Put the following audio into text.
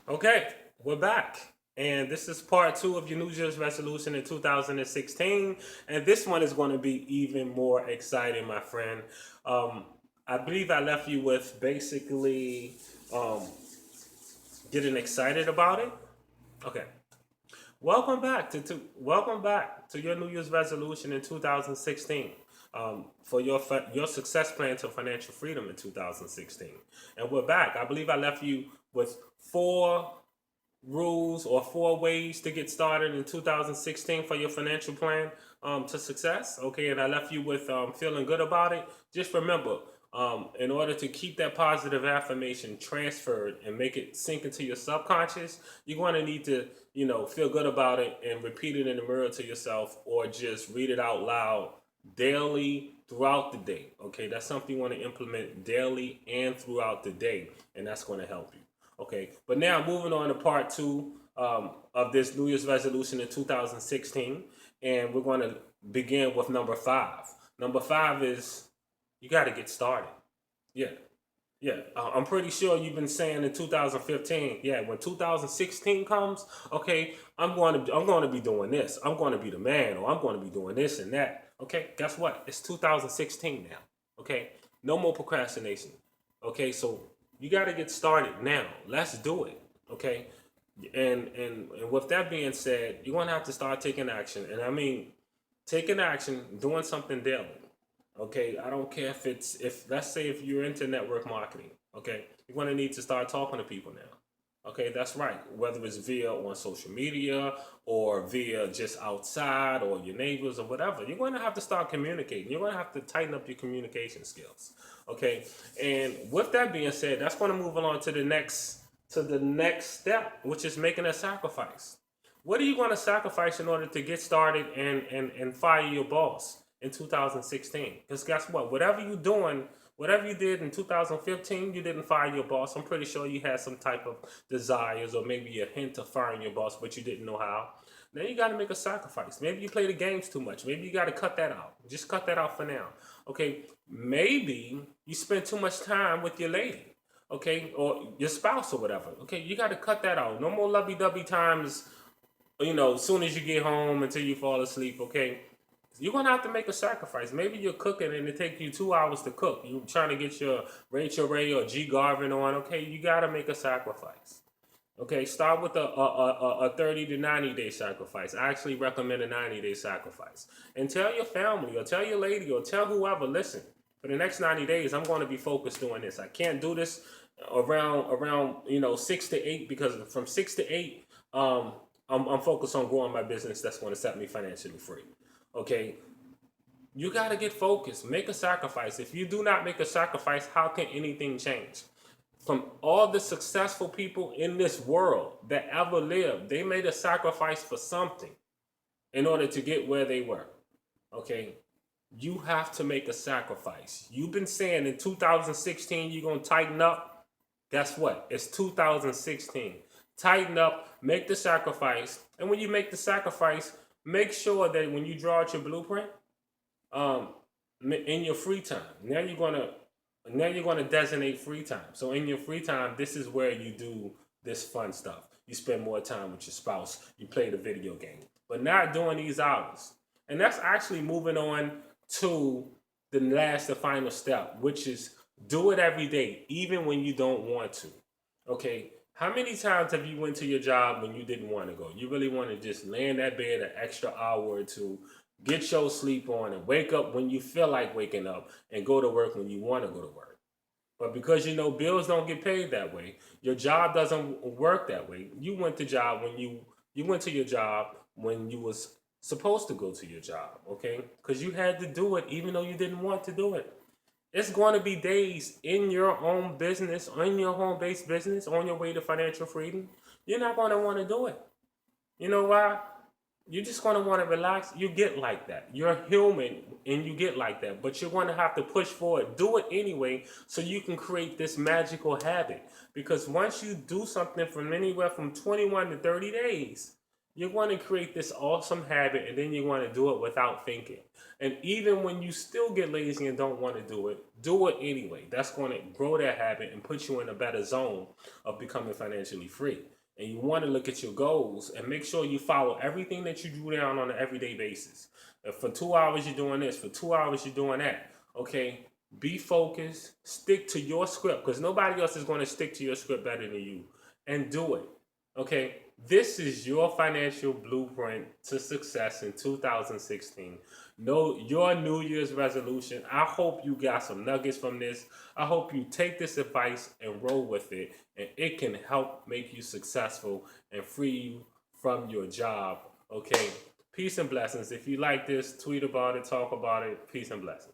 Okay, we're back. And this is part two of your New Year's resolution in 2016. And this one is going to be even more exciting, my friend. Um, I believe I left you with basically um, getting excited about it. Okay. Welcome back to your New Year's resolution in 2016 for your success plan to financial freedom in 2016. And we're back. I believe I left you with four rules or four ways to get started in 2016 for your financial plan to success. Okay, and I left you with feeling good about it. Just remember, in order to keep that positive affirmation transferred and make it sink into your subconscious, you're going to need to, feel good about it and repeat it in the mirror to yourself or just read it out loud daily throughout the day. Okay, that's something you want to implement daily and throughout the day, and that's going to help you. Okay, but now moving on to part two of this New Year's resolution in 2016, and we're going to begin with number five. Number five is you got to get started. Yeah, yeah. I'm pretty sure you've been saying in 2015, yeah, when 2016 comes, okay, I'm going to be doing this. I'm going to be the man, or I'm going to be doing this and that. Okay, guess what? It's 2016 now. Okay, no more procrastination. Okay, so you got to get started now. Let's do it. Okay, and with that being said, you're gonna have to start taking action, and I mean taking action, doing something daily. Okay, I don't care if let's say if you're into network marketing. Okay, you're gonna need to start talking to people now. Okay, that's right. Whether it's via on social media or via just outside or your neighbors or whatever, you're going to have to start communicating. You're going to have to tighten up your communication skills. Okay, and with that being said, that's going to move along to the next step, which is making a sacrifice. What are you going to sacrifice in order to get started and fire your boss in 2016? Because guess what? Whatever you did in 2015, you didn't fire your boss. I'm pretty sure you had some type of desires or maybe a hint of firing your boss, but you didn't know how. Now you got to make a sacrifice. Maybe you play the games too much. Maybe you got to cut that out. Just cut that out for now. Okay. Maybe you spend too much time with your lady. Okay. Or your spouse or whatever. Okay. You got to cut that out. No more lovey dovey times, as soon as you get home until you fall asleep. Okay. You're gonna have to make a sacrifice. Maybe you're cooking and it takes you 2 hours to cook. You're trying to get your Rachel Ray or G Garvin on. Okay, you gotta make a sacrifice. Okay, start with a 30 to 90-day sacrifice. I actually recommend a 90-day sacrifice. And tell your family or tell your lady or tell whoever, listen, for the next 90 days, I'm going to be focused doing this. I can't do this around 6 to 8 because from 6 to 8, I'm focused on growing my business. That's going to set me financially free. Okay, you got to get focused. Make a sacrifice. If you do not make a sacrifice, how can anything change? From all the successful people in this world that ever lived, they made a sacrifice for something in order to get where they were. Okay? You have to make a sacrifice. You've been saying in 2016 you're going to tighten up. Guess what? It's 2016. Tighten up, make the sacrifice. And when you make the sacrifice, make sure that when you draw out your blueprint, um, in your free time, now you're gonna designate free time. So in your free time, this is where you do this fun stuff. You spend more time with your spouse. You play the video game, but not during these hours. And that's actually moving on to the final step, which is do it every day, even when you don't want to. Okay. How many times have you went to your job when you didn't want to go? You really want to just lay in that bed an extra hour or two, get your sleep on, and wake up when you feel like waking up and go to work when you want to go to work. But because bills don't get paid that way, your job doesn't work that way. You went to your job when you was supposed to go to your job, okay? Because you had to do it even though you didn't want to do it. It's going to be days in your own business, in your home based business, on your way to financial freedom. You're not going to want to do it. You know why? You're just going to want to relax. You get like that. You're human and you get like that. But you're going to have to push forward. Do it anyway so you can create this magical habit. Because once you do something from anywhere from 21 to 30 days, You want to create this awesome habit, and then you want to do it without thinking. And even when you still get lazy and don't want to do it anyway. That's going to grow that habit and put you in a better zone of becoming financially free. And you want to look at your goals and make sure you follow everything that you do down on an everyday basis. If for 2 hours you're doing this, for 2 hours you're doing that. Okay, be focused, stick to your script because nobody else is going to stick to your script better than you, and do it. Okay, this is your financial blueprint to success in 2016. Know your New Year's resolution. I hope you got some nuggets from this. I hope you take this advice and roll with it, and it can help make you successful and free you from your job. Okay, peace and blessings. If you like this, tweet about it, talk about it. Peace and blessings.